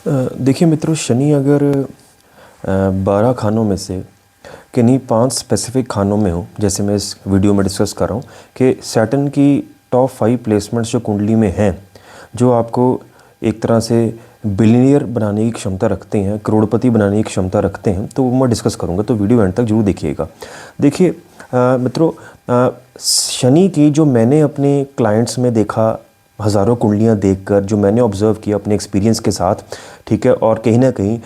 देखिए मित्रों, शनि अगर 12 खानों में से किन्हीं 5 स्पेसिफिक खानों में हो, जैसे मैं इस वीडियो में डिस्कस कर रहा हूँ कि सैटर्न की टॉप 5 प्लेसमेंट्स जो कुंडली में हैं, जो आपको एक तरह से बिलियनियर बनाने की क्षमता रखते हैं, करोड़पति बनाने की क्षमता रखते हैं, तो वो मैं डिस्कस करूँगा। तो वीडियो एंड तक जरूर देखिएगा। देखिए मित्रों, शनि की जो मैंने अपने क्लाइंट्स में देखा, हज़ारों कुंडलियाँ देखकर जो मैंने ऑब्ज़र्व किया अपने एक्सपीरियंस के साथ, ठीक है, और कहीं ना कहीं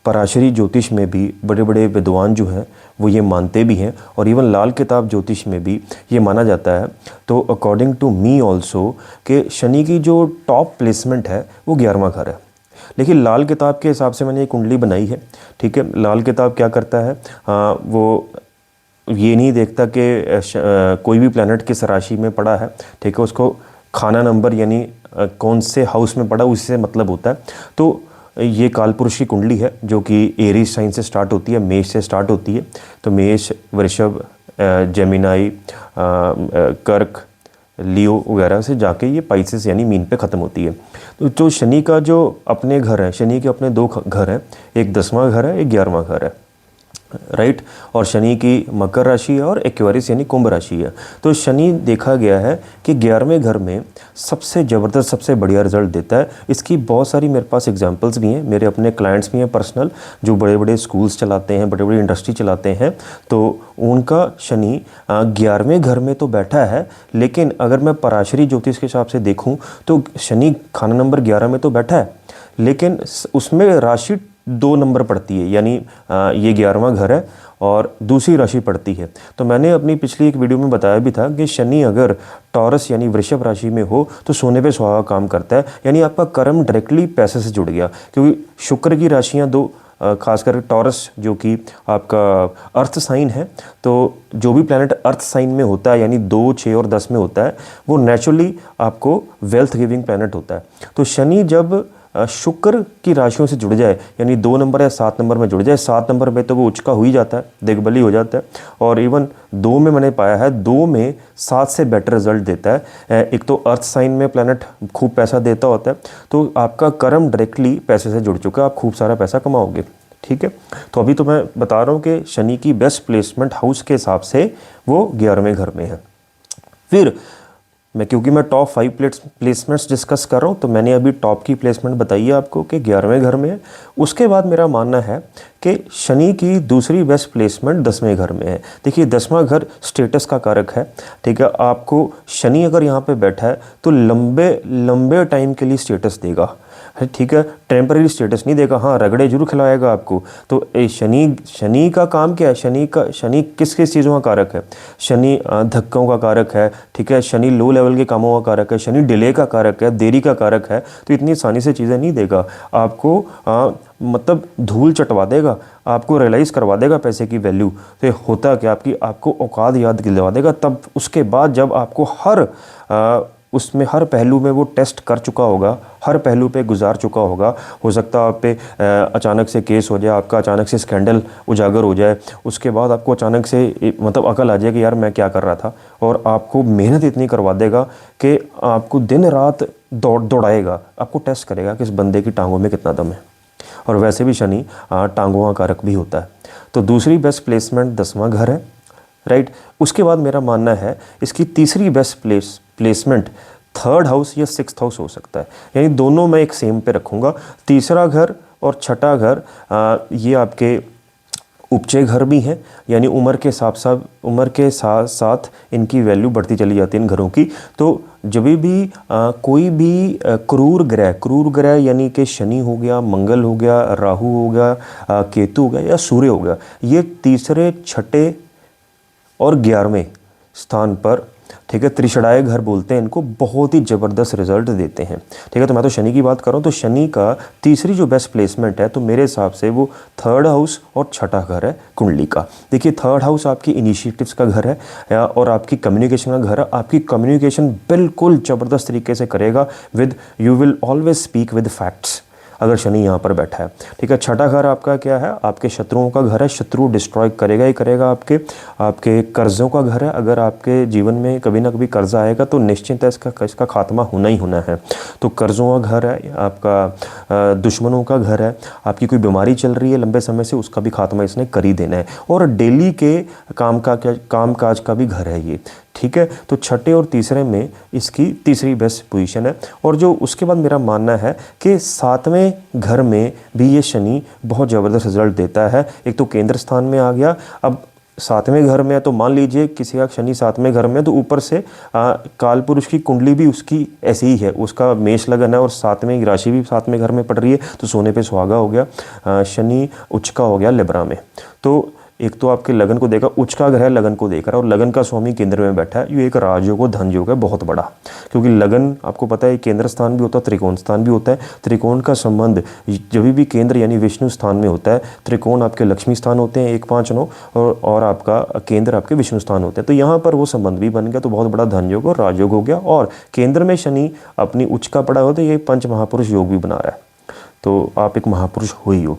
पराशरी ज्योतिष में भी बड़े बड़े विद्वान जो हैं वो ये मानते भी हैं, और इवन लाल किताब ज्योतिष में भी ये माना जाता है। तो अकॉर्डिंग टू मी ऑल्सो कि शनि की जो टॉप प्लेसमेंट है वो 11वां घर है। लेकिन लाल किताब के हिसाब से मैंने ये कुंडली बनाई है, ठीक है। लाल किताब क्या करता है, वो ये नहीं देखता कि कोई भी प्लैनेट किस राशि में पड़ा है, ठीक है, उसको खाना नंबर यानी कौन से हाउस में पड़ा उससे मतलब होता है। तो ये कालपुरुष की कुंडली है जो कि एरीज साइन से स्टार्ट होती है, मेष से स्टार्ट होती है। तो मेष, वृषभ, जेमिनाई, कर्क, लियो वगैरह से जाके ये पाइसेस यानी मीन पे ख़त्म होती है। तो जो शनि का जो अपने घर है, शनि के अपने 2 घर हैं, एक 10वां घर है, एक 11वां घर है, राइट। और शनि की मकर राशि है और एक्वेरियस यानी कुंभ राशि है। तो शनि देखा गया है कि 11वें घर में सबसे ज़बरदस्त, सबसे बढ़िया रिजल्ट देता है। इसकी बहुत सारी मेरे पास एग्जांपल्स भी हैं, मेरे अपने क्लाइंट्स भी हैं पर्सनल, जो बड़े बड़े स्कूल्स चलाते हैं, बड़े बड़े इंडस्ट्री चलाते हैं। तो उनका शनि 11वें घर में तो बैठा है, लेकिन अगर मैं पराशरी ज्योतिष के हिसाब से देखूँ तो शनि खाना नंबर 11 में तो बैठा है, लेकिन उसमें राशि 2 नंबर पड़ती है, यानी ये 11वां घर है और दूसरी राशि पड़ती है। तो मैंने अपनी पिछली एक वीडियो में बताया भी था कि शनि अगर टॉरस यानी वृषभ राशि में हो तो सोने पे सुहागा काम करता है, यानी आपका कर्म डायरेक्टली पैसे से जुड़ गया। क्योंकि शुक्र की राशियाँ 2, खासकर टॉरस जो कि आपका अर्थ साइन है, तो जो भी प्लैनेट अर्थ साइन में होता है यानी 2, 6 और 10 में होता है, वो नेचुरली आपको वेल्थ गिविंग प्लैनेट होता है। तो शनि जब शुक्र की राशियों से जुड़ जाए, यानी 2 नंबर या 7 नंबर में जुड़ जाए, 7 नंबर में तो वो उच्च का हो ही जाता है, दिग्बली हो जाता है। और इवन 2 में मैंने पाया है, 2 में 7 से बेटर रिजल्ट देता है। एक तो अर्थ साइन में प्लैनेट खूब पैसा देता होता है, तो आपका कर्म डायरेक्टली पैसे से जुड़ चुका है, आप खूब सारा पैसा कमाओगे, ठीक है। तो अभी तो मैं बता रहा हूँ कि शनि की बेस्ट प्लेसमेंट हाउस के हिसाब से वो 11वें घर में है। फिर क्योंकि मैं टॉप 5 प्लेसमेंट्स डिस्कस कर रहा हूँ, तो मैंने अभी टॉप की प्लेसमेंट बताई है आपको कि 11वें घर में है। उसके बाद मेरा मानना है कि शनि की दूसरी बेस्ट प्लेसमेंट 10वें घर में है। देखिए 10वां घर स्टेटस का कारक है, ठीक है। आपको शनि अगर यहाँ पे बैठा है तो लंबे लंबे टाइम के लिए स्टेटस देगा, ठीक है, टेम्पररी स्टेटस नहीं देगा, हाँ रगड़े जरूर खिलाएगा आपको। तो शनि का काम क्या है, शनि किस किस चीज़ों का कारक है? शनि धक्कों का कारक है, ठीक है, शनि लो लेवल के कामों का कारक है, शनि डिले का कारक है, देरी का कारक है। तो इतनी आसानी से चीज़ें नहीं देगा आपको, मतलब धूल चटवा देगा, आपको रियलाइज़ करवा देगा पैसे की वैल्यू। तो होता क्या, आपको औकात याद दिलवा देगा। तब उसके बाद जब आपको उसमें हर पहलू में वो टेस्ट कर चुका होगा, हर पहलू पे गुजार चुका होगा, हो सकता है आप पे अचानक से केस हो जाए, आपका अचानक से स्कैंडल उजागर हो जाए, उसके बाद आपको अचानक से मतलब अकल आ जाए कि यार मैं क्या कर रहा था, और आपको मेहनत इतनी करवा देगा कि आपको दिन रात दौड़ाएगा, आपको टेस्ट करेगा कि इस बंदे की टांगों में कितना दम है। और वैसे भी शनि टांगों का कारक भी होता है। तो दूसरी बेस्ट प्लेसमेंट 10वां घर है, राइट। उसके बाद मेरा मानना है इसकी तीसरी बेस्ट प्लेसमेंट 3rd हाउस या 6th हाउस हो सकता है, यानी दोनों मैं एक सेम पे रखूँगा। तीसरा घर और छठा घर ये आपके उपचय घर भी हैं, यानी उम्र के साथ साथ इनकी वैल्यू बढ़ती चली जाती है इन घरों की। तो जब भी कोई भी क्रूर ग्रह यानी कि शनि हो गया, मंगल हो गया, राहु हो गया, केतु हो गया या सूर्य हो गया, ये तीसरे, छठे और 11वें स्थान पर, ठीक है, त्रिषणाय घर बोलते हैं इनको, बहुत ही ज़बरदस्त रिजल्ट देते हैं, ठीक है। तो मैं तो शनि की बात कर रहा हूँ, तो शनि का तीसरी जो बेस्ट प्लेसमेंट है तो मेरे हिसाब से वो 3rd हाउस और छठा घर है कुंडली का। देखिए 3rd हाउस आपकी इनिशिएटिव्स का घर है और आपकी कम्युनिकेशन का घर है। आपकी कम्युनिकेशन बिल्कुल ज़बरदस्त तरीके से करेगा, you will always speak with facts. अगर शनि यहाँ पर बैठा है। ठीक है, छठा घर आपका क्या है, आपके शत्रुओं का घर है, शत्रु डिस्ट्रॉय करेगा ही करेगा। आपके कर्ज़ों का घर है, अगर आपके जीवन में कभी ना कभी कर्जा आएगा तो निश्चित है इसका खात्मा होना ही होना है। तो कर्ज़ों का घर है, आपका दुश्मनों का घर है, आपकी कोई बीमारी चल रही है लंबे समय से, उसका भी खात्मा इसने कर ही देना है। और डेली के काम काज का भी घर है ये। ठीक है, तो छठे और तीसरे में इसकी तीसरी बेस्ट पोजीशन है। और जो उसके बाद मेरा मानना है कि सातवें घर में भी ये शनि बहुत ज़बरदस्त रिजल्ट देता है। एक तो केंद्र स्थान में आ गया, अब सातवें घर में है, तो मान लीजिए किसी का शनि सातवें घर में है, तो ऊपर से काल पुरुष की कुंडली भी उसकी ऐसी ही है, उसका मेष लगन है और सातवें की राशि भी सातवें घर में पड़ रही है, तो सोने पे सुहागा हो गया। शनि उच्च का हो गया लिब्रा में। तो एक तो आपके लगन को देखा, उच्च का ग्रह लगन को देख रहा है और लगन का स्वामी केंद्र में बैठा है। ये एक राजयोग और धन योग है बहुत बड़ा, क्योंकि लगन आपको पता है केंद्र स्थान भी होता है, त्रिकोण स्थान भी होता है। त्रिकोण का संबंध जब भी केंद्र यानी विष्णु स्थान में होता है, त्रिकोण आपके लक्ष्मी स्थान होते हैं 1 5 9 और आपका केंद्र आपके विष्णु स्थान होते हैं। तो यहाँ पर वो संबंध भी बन गया, तो बहुत बड़ा धन योग और राजयोग हो गया। और केंद्र में शनि अपनी उच्च का पड़ा हो तो ये पंच महापुरुष योग भी बना रहा है, तो आप एक महापुरुष हो ही हो।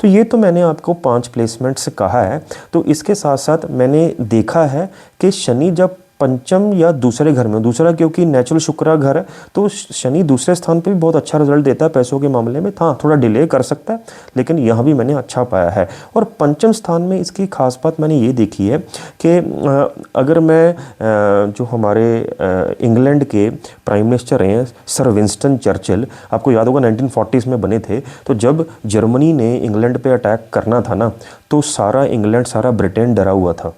तो ये तो मैंने आपको 5 प्लेसमेंट्स कहा है। तो इसके साथ साथ मैंने देखा है कि शनि जब पंचम या दूसरे घर में, दूसरा क्योंकि नेचुरल शुक्र घर है, तो शनि दूसरे स्थान पे भी बहुत अच्छा रिजल्ट देता है पैसों के मामले में। हाँ, थोड़ा डिले कर सकता है, लेकिन यहाँ भी मैंने अच्छा पाया है। और पंचम स्थान में इसकी खास बात मैंने ये देखी है कि अगर मैं जो हमारे इंग्लैंड के प्राइम मिनिस्टर हैं सर विंस्टन चर्चिल, आपको याद होगा 1940s में बने थे, तो जब जर्मनी ने इंग्लैंड पे अटैक करना था ना, तो सारा इंग्लैंड, सारा ब्रिटेन डरा हुआ था,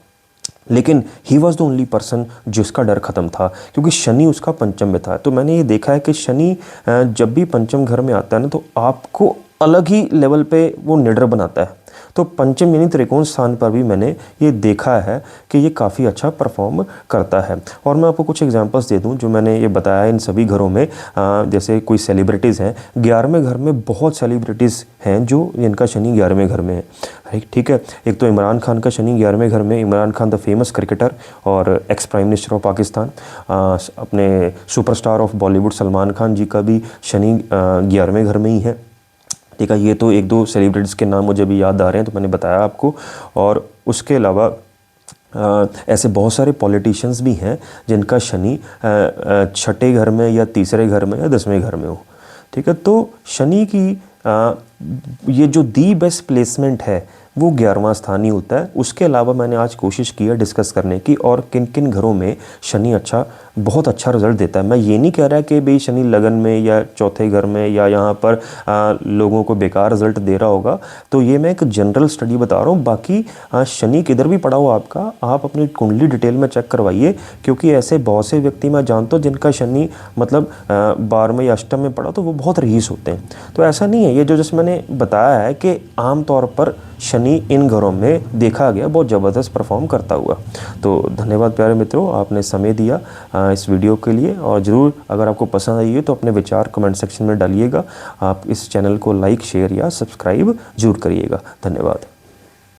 लेकिन he was the only person जिसका डर ख़त्म था, क्योंकि शनि उसका पंचम में था। तो मैंने ये देखा है कि शनि जब भी पंचम घर में आता है ना, तो आपको अलग ही लेवल पे वो निडर बनाता है। तो पंचम यानी त्रिकोण स्थान पर भी मैंने ये देखा है कि ये काफ़ी अच्छा परफॉर्म करता है। और मैं आपको कुछ एग्जांपल्स दे दूं जो मैंने ये बताया इन सभी घरों में। जैसे कोई सेलिब्रिटीज़ हैं, 11वें घर में बहुत सेलिब्रिटीज़ हैं जो जिनका शनि 11वें घर में है। ठीक है, एक तो इमरान खान का शनि 11वें घर में। Imran Khan the famous cricketer और ex prime minister of Pakistan. अपने सुपरस्टार ऑफ बॉलीवुड सलमान खान जी का भी शनि 11वें घर में ही है। ठीक है, ये तो 1-2 सेलिब्रिटीज़ के नाम मुझे भी याद आ रहे हैं, तो मैंने बताया आपको। और उसके अलावा ऐसे बहुत सारे पॉलिटिशियंस भी हैं जिनका शनि छठे घर में या तीसरे घर में या 10वें घर में हो। ठीक है, तो शनि की ये जो दी बेस्ट प्लेसमेंट है वो 11वां स्थान ही होता है। उसके अलावा मैंने आज कोशिश की है डिस्कस करने की और किन किन घरों में शनि बहुत अच्छा रिजल्ट देता है। मैं ये नहीं कह रहा कि भाई शनि लगन में या चौथे घर में या यहाँ पर लोगों को बेकार रिजल्ट दे रहा होगा, तो ये मैं एक जनरल स्टडी बता रहा हूँ। बाकी शनि किधर भी पड़ा हो आपका, आप अपनी कुंडली डिटेल में चेक करवाइए, क्योंकि ऐसे बहुत से व्यक्ति मैं जानता हूँ जिनका शनि मतलब 12वें या अष्टम में पड़ा तो वो बहुत रईस होते हैं। तो ऐसा नहीं है, ये जो जैसे मैंने बताया है कि आमतौर पर शनि इन घरों में देखा गया बहुत ज़बरदस्त परफॉर्म करता हुआ। तो धन्यवाद प्यारे मित्रों, आपने समय दिया इस वीडियो के लिए। और ज़रूर अगर आपको पसंद आई है तो अपने विचार कमेंट सेक्शन में डालिएगा। आप इस चैनल को लाइक, शेयर या सब्सक्राइब जरूर करिएगा। धन्यवाद।